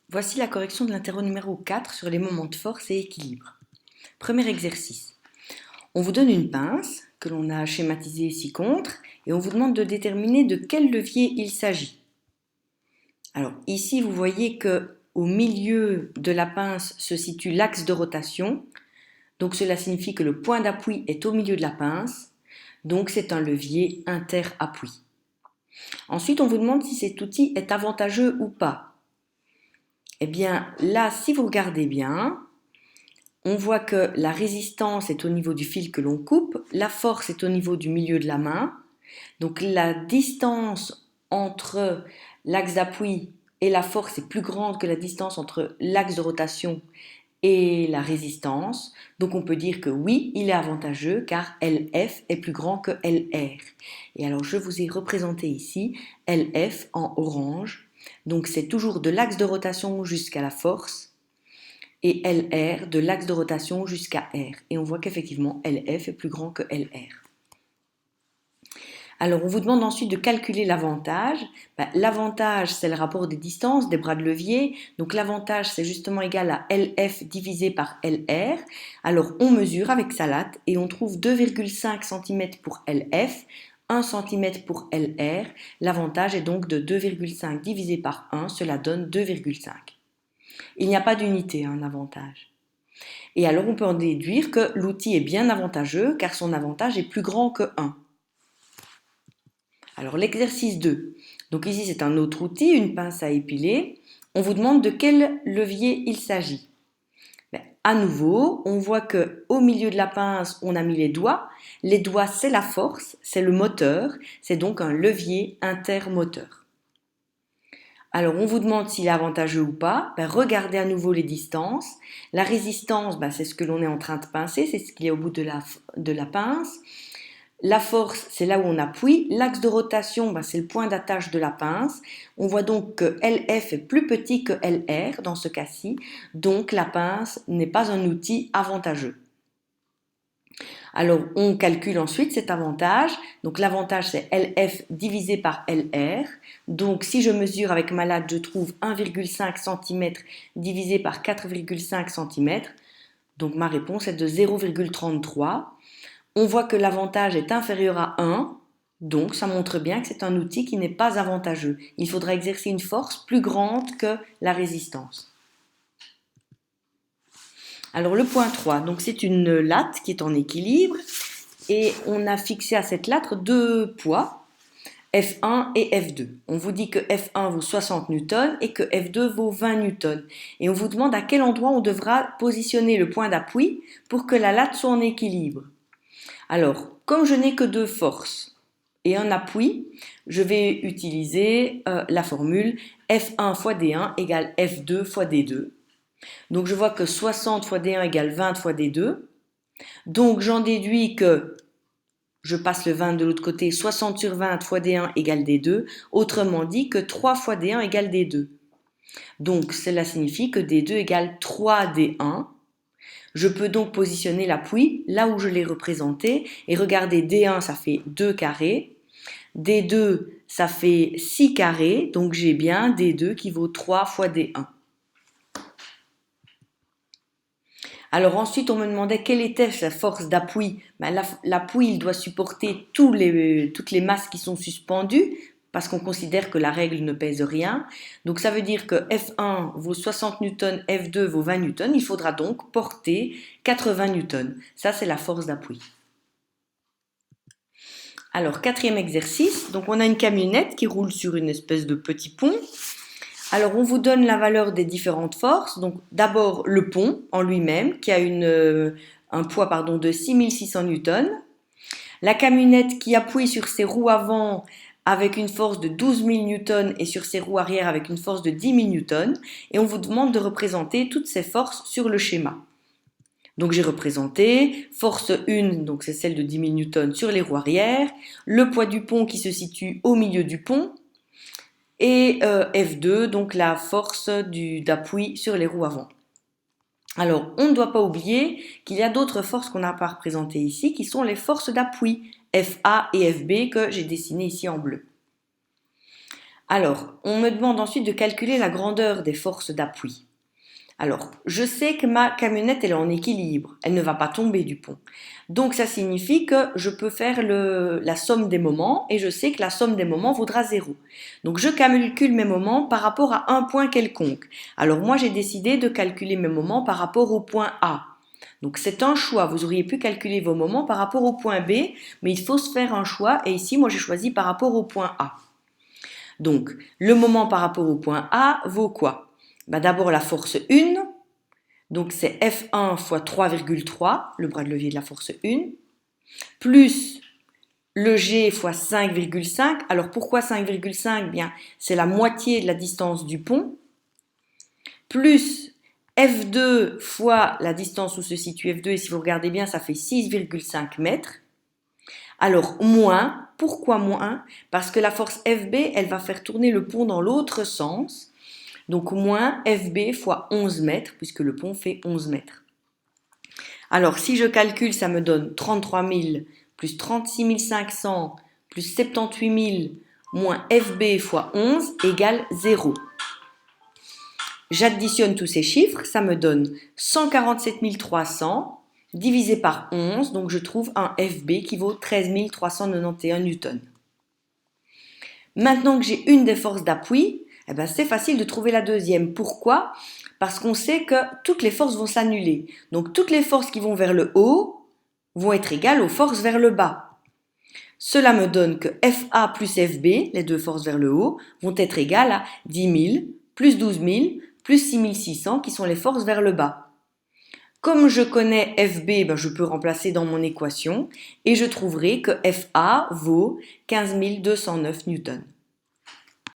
Voici la correction de l'interro numéro 4 sur les moments de force et équilibre. Premier exercice. On vous donne une pince que l'on a schématisée ci-contre et on vous demande de déterminer de quel levier il s'agit. Alors ici, vous voyez que au milieu de la pince se situe l'axe de rotation. Donc cela signifie que le point d'appui est au milieu de la pince. Donc c'est un levier inter-appui. Ensuite, on vous demande si cet outil est avantageux ou pas. Eh bien là, si vous regardez bien, on voit que la résistance est au niveau du fil que l'on coupe, la force est au niveau du milieu de la main. Donc la distance entre l'axe d'appui et la force est plus grande que la distance entre l'axe de rotation et la résistance. Donc on peut dire que oui, il est avantageux car LF est plus grand que LR. Et alors je vous ai représenté ici LF en orange. Donc c'est toujours de l'axe de rotation jusqu'à la force et LR de l'axe de rotation jusqu'à R. Et on voit qu'effectivement LF est plus grand que LR. Alors, on vous demande ensuite de calculer l'avantage. L'avantage, c'est le rapport des distances des bras de levier. Donc, l'avantage, c'est justement égal à LF divisé par LR. Alors, on mesure avec sa latte et on trouve 2,5 cm pour LF, 1 cm pour LR. L'avantage est donc de 2,5 divisé par 1, cela donne 2,5. Il n'y a pas d'unité, un avantage. Et alors, on peut en déduire que l'outil est bien avantageux car son avantage est plus grand que 1. Alors l'exercice 2. Donc ici c'est un autre outil, une pince à épiler. On vous demande de quel levier il s'agit. À nouveau, on voit que au milieu de la pince, on a mis les doigts. Les doigts, c'est la force, c'est le moteur, c'est donc un levier intermoteur. Alors on vous demande s'il est avantageux ou pas. Regardez à nouveau les distances. La résistance, c'est ce que l'on est en train de pincer, c'est ce qu'il y a au bout de la pince. La force, c'est là où on appuie. L'axe de rotation, c'est le point d'attache de la pince. On voit donc que LF est plus petit que LR dans ce cas-ci. Donc la pince n'est pas un outil avantageux. Alors on calcule ensuite cet avantage. Donc l'avantage c'est LF divisé par LR. Donc si je mesure avec ma latte, je trouve 1,5 cm divisé par 4,5 cm. Donc ma réponse est de 0,33. On voit que l'avantage est inférieur à 1, donc ça montre bien que c'est un outil qui n'est pas avantageux. Il faudra exercer une force plus grande que la résistance. Alors le point 3, donc c'est une latte qui est en équilibre et on a fixé à cette latte deux poids, F1 et F2. On vous dit que F1 vaut 60 newtons et que F2 vaut 20 newtons. Et on vous demande à quel endroit on devra positionner le point d'appui pour que la latte soit en équilibre. Alors, comme je n'ai que deux forces et un appui, je vais utiliser la formule F1 fois D1 égale F2 fois D2. Donc, je vois que 60 fois D1 égale 20 fois D2. Donc, j'en déduis que je passe le 20 de l'autre côté, 60 sur 20 fois D1 égale D2. Autrement dit que 3 fois D1 égale D2. Donc, cela signifie que D2 égale 3D1. Je peux donc positionner l'appui là où je l'ai représenté et regardez D1 ça fait 2 carrés, D2 ça fait 6 carrés, donc j'ai bien D2 qui vaut 3 fois D1. Alors ensuite on me demandait quelle était sa force d'appui. L'appui il doit supporter toutes les masses qui sont suspendues parce qu'on considère que la règle ne pèse rien. Donc ça veut dire que F1 vaut 60 newtons, F2 vaut 20 newtons. Il faudra donc porter 80 newtons. Ça, c'est la force d'appui. Alors, quatrième exercice. Donc, on a une camionnette qui roule sur une espèce de petit pont. Alors, on vous donne la valeur des différentes forces. Donc, d'abord, le pont en lui-même qui a un poids de 6600 newtons. La camionnette qui appuie sur ses roues avant avec une force de 12 000 newtons et sur ses roues arrière avec une force de 10 000 newtons. Et on vous demande de représenter toutes ces forces sur le schéma. Donc j'ai représenté force 1, donc c'est celle de 10 000 newtons sur les roues arrière, le poids du pont qui se situe au milieu du pont, et F2, donc la force d'appui sur les roues avant. Alors, on ne doit pas oublier qu'il y a d'autres forces qu'on n'a pas représentées ici, qui sont les forces d'appui, FA et FB, que j'ai dessinées ici en bleu. Alors, on me demande ensuite de calculer la grandeur des forces d'appui. Alors, je sais que ma camionnette, elle est en équilibre, elle ne va pas tomber du pont. Donc, ça signifie que je peux faire la somme des moments et je sais que la somme des moments vaudra 0. Donc, je calcule mes moments par rapport à un point quelconque. Alors, moi, j'ai décidé de calculer mes moments par rapport au point A. Donc, c'est un choix. Vous auriez pu calculer vos moments par rapport au point B, mais il faut se faire un choix. Et ici, moi, j'ai choisi par rapport au point A. Donc, le moment par rapport au point A vaut quoi? D'abord la force 1, donc c'est F1 fois 3,3, le bras de levier de la force 1, plus le G fois 5,5. Alors pourquoi 5,5? Bien, c'est la moitié de la distance du pont, plus F2 fois la distance où se situe F2, et si vous regardez bien, ça fait 6,5 mètres. Alors moins, pourquoi moins? Parce que la force FB, elle va faire tourner le pont dans l'autre sens. Donc moins FB fois 11 mètres, puisque le pont fait 11 mètres. Alors si je calcule, ça me donne 33 000 plus 36 500 plus 78 000 moins FB fois 11 égale 0. J'additionne tous ces chiffres, ça me donne 147 300 divisé par 11, donc je trouve un FB qui vaut 13 391 newtons. Maintenant que j'ai une des forces d'appui, c'est facile de trouver la deuxième. Pourquoi? Parce qu'on sait que toutes les forces vont s'annuler. Donc toutes les forces qui vont vers le haut vont être égales aux forces vers le bas. Cela me donne que FA plus FB, les deux forces vers le haut, vont être égales à 10 000 plus 12 000 plus 6 600 qui sont les forces vers le bas. Comme je connais FB, je peux remplacer dans mon équation et je trouverai que FA vaut 15 209 newtons.